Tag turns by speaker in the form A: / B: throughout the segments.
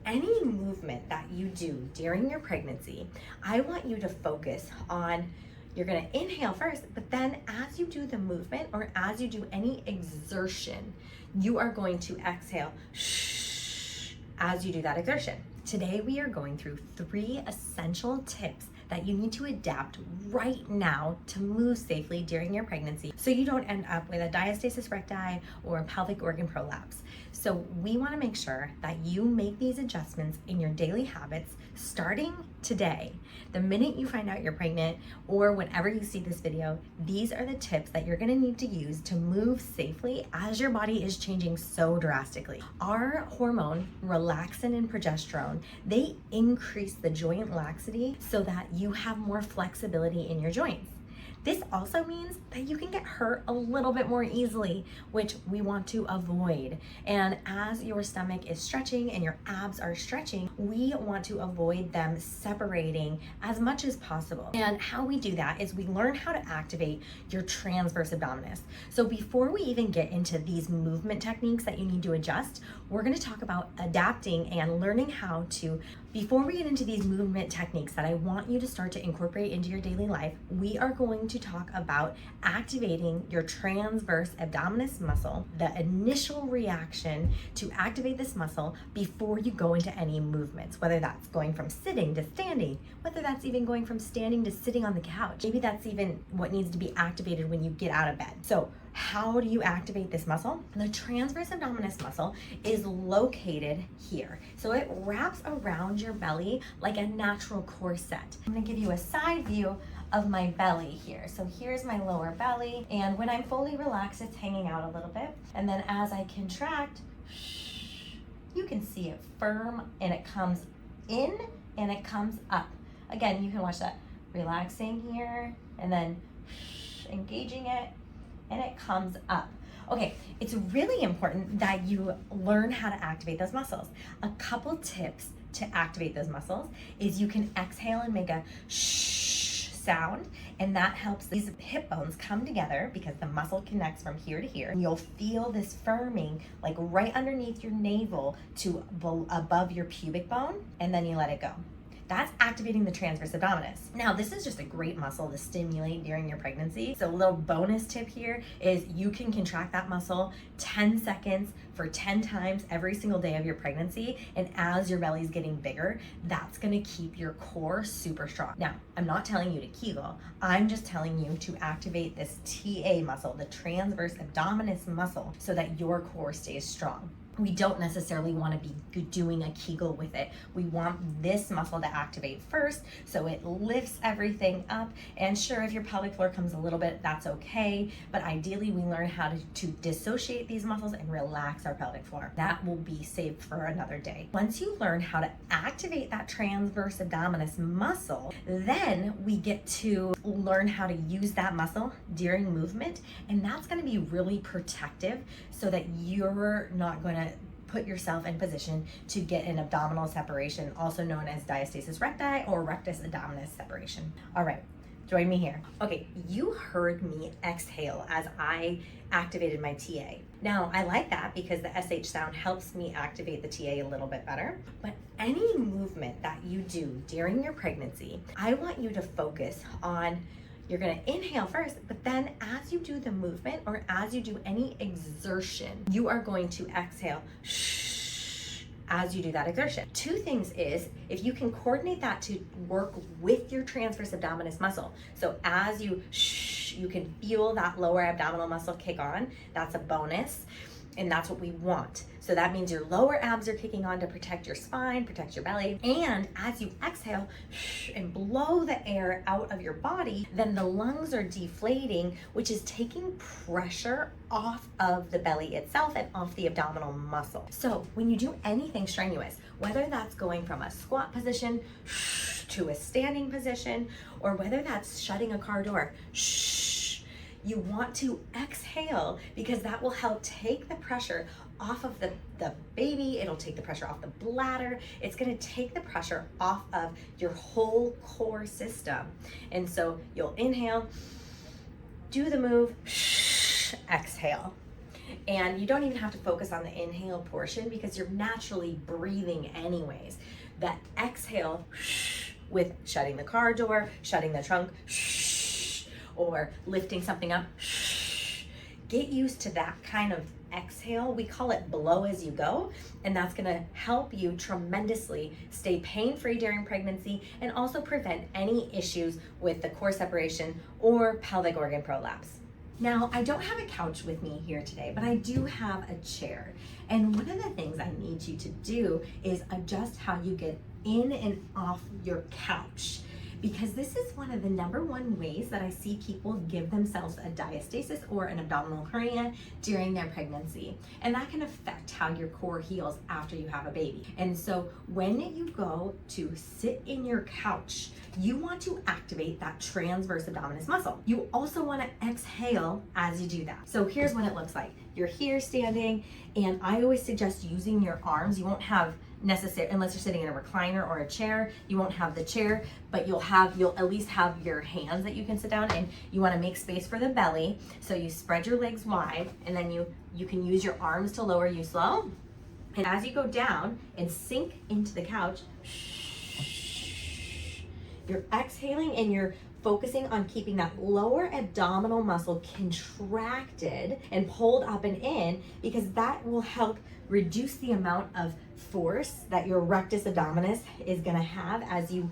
A: any movement that you do during your pregnancy, I want you to focus on, you're gonna inhale first, but then as you do the movement or as you do any exertion, you are going to exhale as you do that exertion. Today we are going through 3 essential tips that you need to adapt right now to move safely during your pregnancy so you don't end up with a diastasis recti or a pelvic organ prolapse. So we want to make sure that you make these adjustments in your daily habits starting today. The minute you find out you're pregnant or whenever you see this video, these are the tips that you're going to need to use to move safely as your body is changing so drastically. Our hormone, relaxin and progesterone, they increase the joint laxity so that you have more flexibility in your joints. This also means that you can get hurt a little bit more easily, which we want to avoid. And as your stomach is stretching and your abs are stretching, we want to avoid them separating as much as possible. And how we do that is we learn how to activate your transverse abdominis. So before we even get into these movement techniques that you need to adjust, we're going to talk about adapting and learning how to, before we get into these movement techniques that I want you to start to incorporate into your daily life, we are going to talk about activating your transverse abdominis muscle, the initial reaction to activate this muscle before you go into any movements, whether that's going from sitting to standing, whether that's even going from standing to sitting on the couch. Maybe that's even what needs to be activated when you get out of bed. So how do you activate this muscle? The transverse abdominis muscle is located here. So it wraps around your belly like a natural corset. I'm gonna give you a side view of my belly here. So here's my lower belly, and when I'm fully relaxed, it's hanging out a little bit. And then as I contract, you can see it firm, and it comes in and it comes up. Again, you can watch that. Relaxing here, and then engaging it, and it comes up. Okay, it's really important that you learn how to activate those muscles. A couple tips to activate those muscles is you can exhale and make a shh sound, and that helps these hip bones come together because the muscle connects from here to here. You'll feel this firming like right underneath your navel to above your pubic bone, and then you let it go. That's activating the transverse abdominis. Now, this is just a great muscle to stimulate during your pregnancy. So a little bonus tip here is you can contract that muscle 10 seconds for 10 times every single day of your pregnancy. And as your belly's getting bigger, that's gonna keep your core super strong. Now, I'm not telling you to Kegel. I'm just telling you to activate this TA muscle, the transverse abdominis muscle, so that your core stays strong. We don't necessarily want to be doing a Kegel with it. We want this muscle to activate first so it lifts everything up. And sure, if your pelvic floor comes a little bit, that's okay. But ideally, we learn how to dissociate these muscles and relax our pelvic floor. That will be saved for another day. Once you learn how to activate that transverse abdominis muscle, then we get to learn how to use that muscle during movement. And that's going to be really protective so that you're not going to put yourself in position to get an abdominal separation, also known as diastasis recti or rectus abdominis separation. All right, join me here. Okay, you heard me exhale as I activated my TA. Now, I like that because the SH sound helps me activate the TA a little bit better. But any movement that you do during your pregnancy, I want you to focus on, you're gonna inhale first, but then as you do the movement or as you do any exertion, you are going to exhale as you do that exertion. 2 things is, if you can coordinate that to work with your transverse abdominis muscle. So as you you can feel that lower abdominal muscle kick on, that's a bonus. And that's what we want. So that means your lower abs are kicking on to protect your spine, protect your belly. And as you exhale and blow the air out of your body, then the lungs are deflating, which is taking pressure off of the belly itself and off the abdominal muscle. So when you do anything strenuous, whether that's going from a squat position to a standing position, or whether that's shutting a car door, you want to exhale because that will help take the pressure off of the baby. It'll take the pressure off the bladder. It's going to take the pressure off of your whole core system. And so you'll inhale, do the move, exhale. And you don't even have to focus on the inhale portion because you're naturally breathing anyways. That exhale with shutting the car door, shutting the trunk, or lifting something up, get used to that kind of exhale. We call it blow as you go, and that's gonna help you tremendously stay pain-free during pregnancy and also prevent any issues with the core separation or pelvic organ prolapse. Now, I don't have a couch with me here today, but I do have a chair. And one of the things I need you to do is adjust how you get in and off your couch, because this is one of the #1 ways that I see people give themselves a diastasis or an abdominal hernia during their pregnancy. And that can affect how your core heals after you have a baby. And so when you go to sit in your couch, you want to activate that transverse abdominis muscle. You also want to exhale as you do that. So here's what it looks like. You're here standing, and I always suggest using your arms. You won't have necessary, unless you're sitting in a recliner or a chair, you won't have the chair, but you'll at least have your hands that you can sit down, and you want to make space for the belly. So you spread your legs wide, and then you can use your arms to lower you slow. And as you go down and sink into the couch, you're exhaling and you're focusing on keeping that lower abdominal muscle contracted and pulled up and in, because that will help reduce the amount of force that your rectus abdominis is going to have as you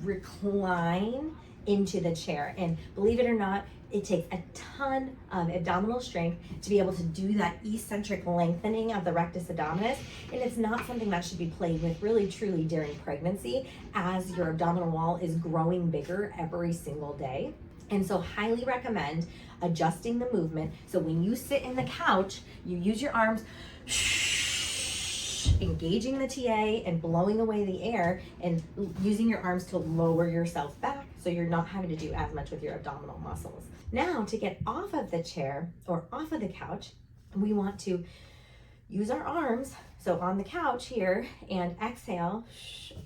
A: recline into the chair. And believe it or not, it takes a ton of abdominal strength to be able to do that eccentric lengthening of the rectus abdominis. And it's not something that should be played with really truly during pregnancy, as your abdominal wall is growing bigger every single day. And so highly recommend adjusting the movement. So when you sit in the couch, you use your arms, engaging the TA and blowing away the air, and using your arms to lower yourself back so you're not having to do as much with your abdominal muscles. Now, to get off of the chair or off of the couch, we want to use our arms, so on the couch here, and exhale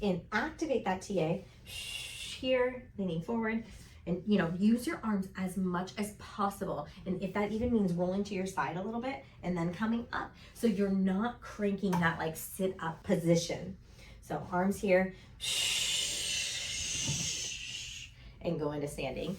A: and activate that TA here, leaning forward. And use your arms as much as possible. And if that even means rolling to your side a little bit and then coming up, so you're not cranking that like sit up position. So arms here, and go into standing.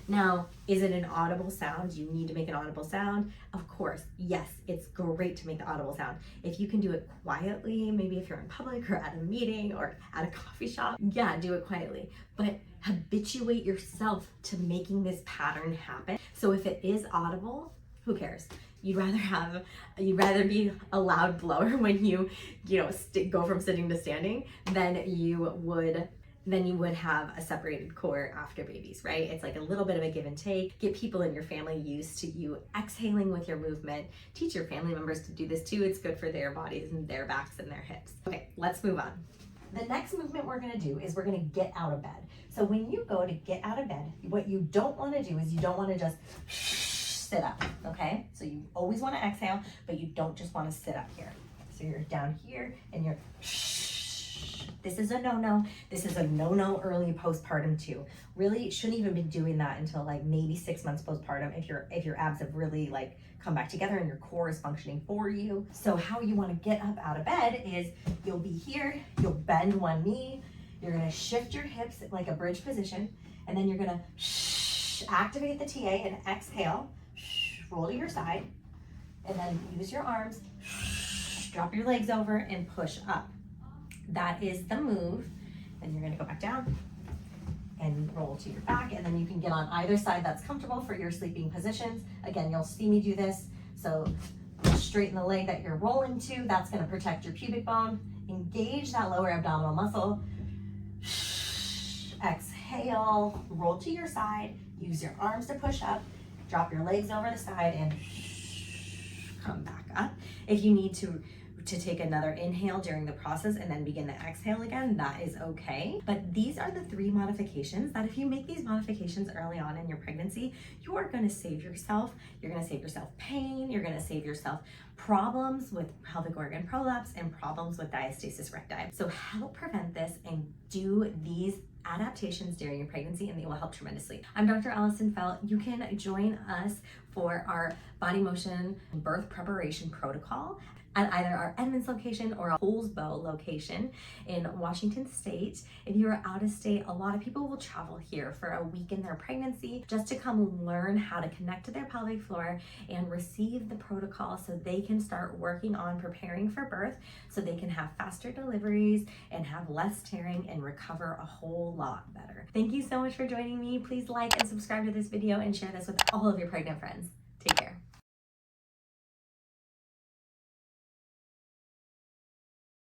A: Now, is it an audible sound? You need to make an audible sound? Of course, yes, it's great to make the audible sound. If you can do it quietly, maybe if you're in public or at a meeting or at a coffee shop, yeah, do it quietly. But habituate yourself to making this pattern happen. So if it is audible, who cares? You'd rather be a loud blower when you go from sitting to standing than you would have a separated core after babies, right? It's like a little bit of a give and take. Get people in your family used to you exhaling with your movement. Teach your family members to do this too. It's good for their bodies and their backs and their hips. Okay, let's move on. The next movement we're gonna do is we're gonna get out of bed. So when you go to get out of bed, what you don't wanna do is you don't wanna just sit up, okay? So you always wanna exhale, but you don't just wanna sit up here. So you're down here and you're This is a no-no. This is a no-no early postpartum too. Really shouldn't even be doing that until like maybe 6 months postpartum if your abs have really like come back together and your core is functioning for you. So how you want to get up out of bed is you'll be here, you'll bend one knee, you're gonna shift your hips like a bridge position, and then you're gonna activate the TA and exhale, roll to your side, and then use your arms, drop your legs over and push up. That is the move. Then you're gonna go back down and roll to your back, and then you can get on either side that's comfortable for your sleeping positions. Again, you'll see me do this. So straighten the leg that you're rolling to. That's gonna protect your pubic bone. Engage that lower abdominal muscle. Exhale, roll to your side. Use your arms to push up. Drop your legs over the side and come back up. If you need to to take another inhale during the process and then begin to exhale again, that is okay. But these are the 3 modifications that if you make these modifications early on in your pregnancy, you are going to save yourself. You're going to save yourself pain. You're going to save yourself problems with pelvic organ prolapse and problems with diastasis recti. So help prevent this and do these adaptations during your pregnancy, and they will help tremendously. I'm Dr. Allison Felt. You can join us for our body motion birth preparation protocol at either our Edmonds location or a Holsbo location in Washington State. If you are out of state, a lot of people will travel here for a week in their pregnancy just to come learn how to connect to their pelvic floor and receive the protocol so they can start working on preparing for birth so they can have faster deliveries and have less tearing and recover a whole lot better. Thank you so much for joining me. Please like and subscribe to this video and share this with all of your pregnant friends.